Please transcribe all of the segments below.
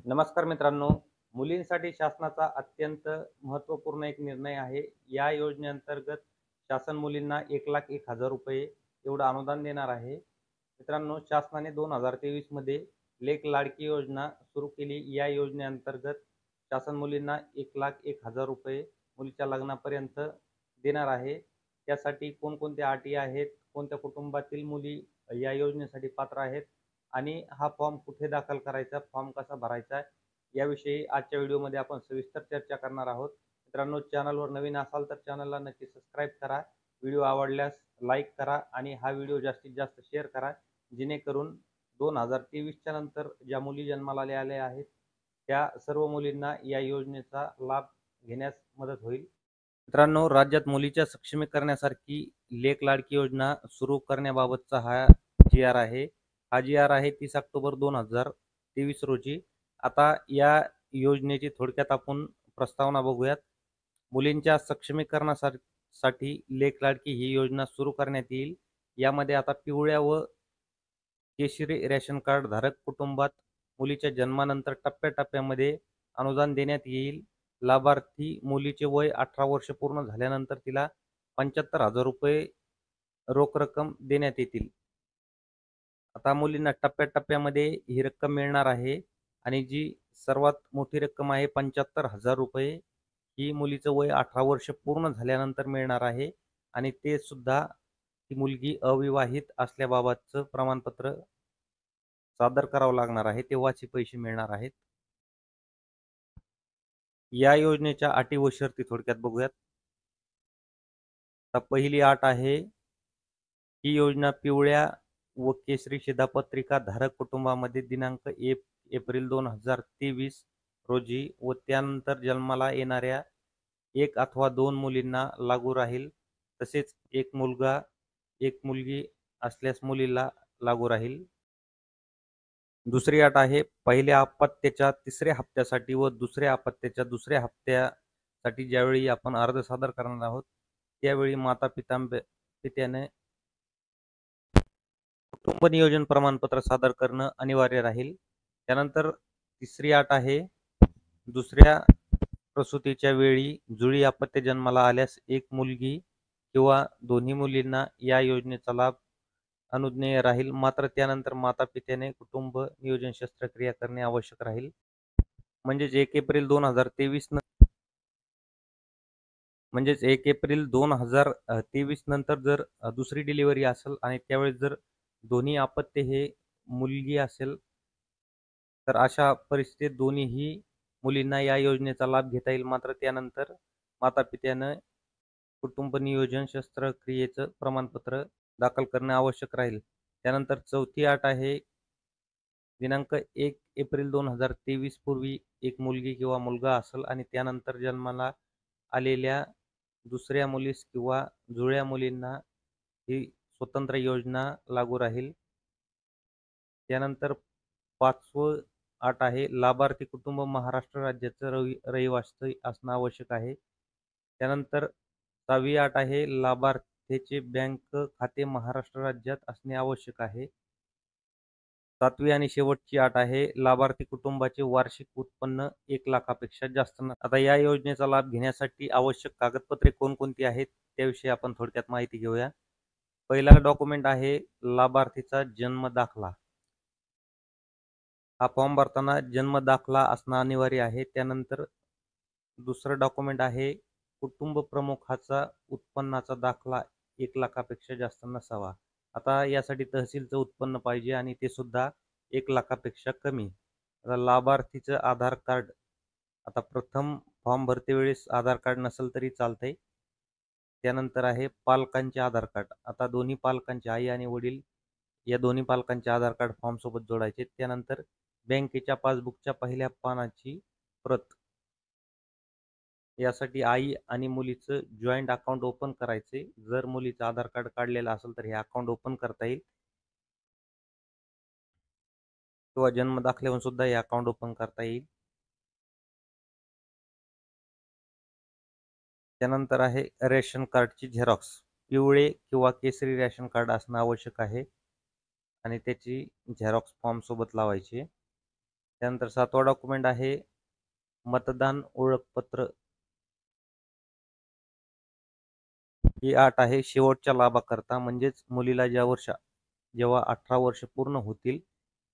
नमस्कार मित्रांनो. मुलींसाठी शासनाचा अत्यंत महत्त्वपूर्ण एक निर्णय आहे. या योजनेअंतर्गत शासन मुलींना 1,01,000 रुपये एवढं अनुदान देणार आहे. मित्रांनो, शासनाने 2023 मध्ये लेक लाडकी योजना सुरू केली. या योजनेअंतर्गत शासन मुलींना 1,01,000 रुपये मुलीच्या लग्नापर्यंत देणार आहे. त्यासाठी कोणकोणत्या अटी आहेत, कोणत्या कुटुंबातील मुली या योजनेसाठी पात्र आहेत आणि हा फॉर्म कुठे दाखल करायचा, फॉर्म कसा भरायचा, याविषयी आजच्या व्हिडिओमध्ये आपण सविस्तर चर्चा करणार आहोत. मित्रांनो, चॅनलवर नवीन असाल तर चॅनलला नक्की सबस्क्राईब करा. व्हिडिओ आवडल्यास लाईक करा आणि हा व्हिडिओ जास्तीत जास्त शेअर करा, जेणेकरून 2023च्या नंतर ज्या मुली जन्माला आलेल्या आहेत त्या सर्व मुलींना या योजनेचा लाभ घेण्यास मदत होईल. मित्रांनो, राज्यात मुलीच्या सक्षमीकरणासारखी लेक लाडकी योजना सुरू करण्याबाबतचा हा जी.आर. आहे. हा जी.आर. आहे 30 ऑक्टोबर 2023 रोजी. आता या योजनेची थोडक्यात आपण प्रस्तावना बघूयात. मुलींच्या सक्षमीकरणासाठी लेक लाडकी ही योजना सुरू करण्यात येईल. यामध्ये आता पिवळ्या व केशरी रेशन कार्ड धारक कुटुंबात मुलीच्या जन्मानंतर टप्प्याटप्प्यामध्ये अनुदान देण्यात येईल. लाभार्थी मुलीचे वय 18 वर्ष पूर्ण झाल्यानंतर तिला 75,000 रुपये रोख रक्कम देण्यात येतील. आता मुलींना टप्प्याटप्प्यामध्ये ही रक्कम मिळणार आहे आणि जी सर्वात मोठी रक्कम आहे 75,000 रुपये, ही मुलीचं वय 18 वर्ष पूर्ण झाल्यानंतर मिळणार आहे आणि ते सुद्धा ती मुलगी अविवाहित असल्याबाबतचं प्रमाणपत्र सादर करावं लागणार आहे, तेव्हाच हे पैसे मिळणार आहेत. या योजनेच्या अटी व शर्ती थोडक्यात बघूयात. आता पहिली अट आहे, ही योजना पिवळ्या व केशरी शिधापत्रिका धारक कुटुंबामध्ये दिनांक 1 एप्रिल 2023 रोजी व त्यानंतर जन्माला येणाऱ्या 1 अथवा 2 मुलींना लागू राहील. तसेच एक मुलगा, एक मुलगी असल्यास मुलीला लागू राहील. दुसरी अट आहे, पहिल्या अपत्याच्या 3ऱ्या हप्त्यासाठी व दुसऱ्या अपत्याच्या 2ऱ्या हप्त्यासाठी ज्यावेळी आपण अर्ज सादर करणार आहोत, त्यावेळी पित्याने कुटुंब नियोजन प्रमाणपत्र सादर करणं अनिवार्य राहील. त्यानंतर तिसरी अट आहे, दुसऱ्या प्रसूतीच्या वेळी जुळी अपत्य जन्माला आल्यास एक मुलगी किंवा दोन्ही मुलींना या योजनेचा लाभ अनुज्ञेय राहील. मात्र त्यानंतर माता-पित्याने कुटुंब नियोजन शस्त्रक्रिया करणे आवश्यक राहील. म्हणजेच 1 एप्रिल 2023 नंतर जर दुसरी डिलिव्हरी असेल आणि त्यावेळेस जर दोन्ही अपत्य हे मुलगी असेल, तर अशा परिस्थितीत दोन्हीही मुलींना या योजनेचा लाभ घेता येईल. मात्र त्यानंतर माता-पित्यानं कुटुंब नियोजन शस्त्रक्रियेचं प्रमाणपत्र दाखल करणे आवश्यक राहील. त्यानंतर चौथी अट आहे, दिनांक 1 एप्रिल 2023 पूर्वी एक मुलगी किंवा मुलगा असेल आणि त्यानंतर जन्माला आलेल्या दुसऱ्या मुलीस किंवा जुळ्या मुलींना ही स्वतंत्र योजना लागू राहील. त्यानंतर 5वं अट आहे, लाभार्थी कुटुंब महाराष्ट्र राज्याचं रहिवासी असणं आवश्यक आहे. त्यानंतर 6वी अट आहे, लाभार्थीचे बँक खाते महाराष्ट्र राज्यात असणे आवश्यक आहे. 7वी आणि शेवटची अट आहे, लाभार्थी कुटुंबाचे वार्षिक उत्पन्न 1 लाखापेक्षा जास्त आता या योजनेचा लाभ घेण्यासाठी आवश्यक कागदपत्रे कोणकोणती आहेत, त्याविषयी आपण थोडक्यात माहिती घेऊया. पहिला डॉक्युमेंट आहे लाभार्थीचा जन्म दाखला. हा फॉर्म भरताना जन्म दाखला असणं अनिवार्य आहे. त्यानंतर दुसरं डॉक्युमेंट आहे, कुटुंब प्रमुखाचा उत्पन्नाचा दाखला 1 लाखापेक्षा जास्त नसावा. आता यासाठी तहसीलचं उत्पन्न पाहिजे आणि ते सुद्धा 1 लाखापेक्षा कमी. आता लाभार्थीचं आधार कार्ड, आता प्रथम फॉर्म भरतेवेळेस आधार कार्ड नसेल तरी चालतंय. त्यानंतर आहे पालकांचे आधार कार्ड. आता दोन्ही पालकांचे, आई आणि वडील या दोन्ही पालकांचे आधार कार्ड फॉर्म सोबत जोडायचे. त्यानंतर बँकेच्या पासबुकच्या पहिल्या पानाची प्रत. यासाठी आई आणि मुलीचं जॉईंट अकाउंट ओपन करायचे. जर मुलीचं आधार कार्ड काढलेलं असेल तर हे अकाउंट ओपन करता येईल किंवा जन्म दाखल्याहून सुद्धा हे अकाउंट ओपन करता येईल. त्यानंतर आहे रेशन कार्डची झेरॉक्स. पिवळे किंवा केसरी रेशन कार्ड असणं आवश्यक आहे आणि त्याची झेरॉक्स फॉर्म सोबत लावायची. त्यानंतर 7वा डॉक्युमेंट आहे मतदान ओळखपत्र. ही अट आहे शेवटच्या लाभाकरता, म्हणजेच मुलीला जेव्हा 18 वर्ष पूर्ण होतील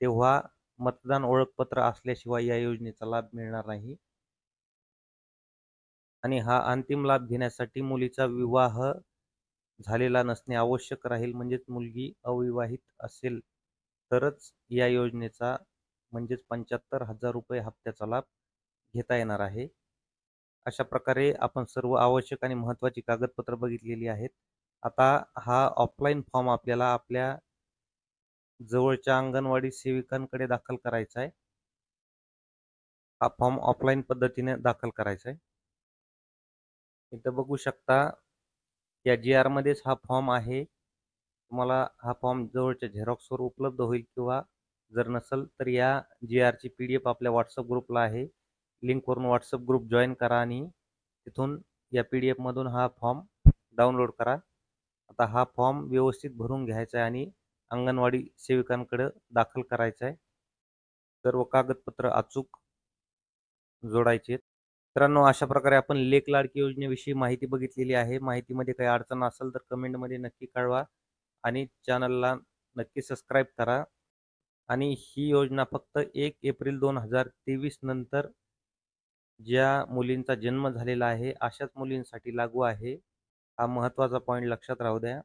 तेव्हा मतदान ओळखपत्र असल्याशिवाय या योजनेचा लाभ मिळणार नाही. आणि हा अंतिम लाभ घेण्यासाठी मुलीचा विवाह झालेला नसणे आवश्यक राहील. म्हणजेच मुलगी अविवाहित असेल तरच या योजनेचा म्हणजेच 75,000 रुपये हप्त्याचा लाभ घेता येणार आहे. अशा प्रकारे आपण सर्व आवश्यक आणि महत्त्वाची कागदपत्र बघितलेली आहेत. आता हा ऑफलाईन फॉर्म आपल्याला आपल्या जवळच्या अंगणवाडी सेविकांकडे दाखल करायचा आहे. हा फॉर्म ऑफलाईन पद्धतीने दाखल करायचा आहे. इथं बघू शकता या जी-आर मध्येच हा फॉर्म आहे. तुम्हाला हा फॉर्म जवळच्या झेरॉक्सवर उपलब्ध होईल किंवा जर नसेल तर या जी-आरची PDF आपल्या WhatsApp ग्रुपला आहे. लिंकवरून WhatsApp ग्रुप जॉइन करा आणि तिथून या PDF मधून हा फॉर्म डाउनलोड करा. आता हा फॉर्म व्यवस्थित भरून घ्यायचा आहे आणि अंगणवाडी सेविकांकडे दाखल करायचा आहे. सर्व कागदपत्र अचूक जोडायचे. मित्रांनो, अशा प्रकारे आपण लेक लाडकी योजनेविषयी माहिती बघितलेली आहे. माहितीमध्ये काही अडचण असेल तर कमेंटमध्ये नक्की कळवा आणि चॅनलला नक्की सबस्क्राईब करा. आणि ही योजना फक्त 1 एप्रिल 2023 नंतर ज्या मुलींचा जन्म झालेला आहे अशाच मुलींसाठी लागू आहे. हा महत्त्वाचा पॉईंट लक्षात राहू द्या.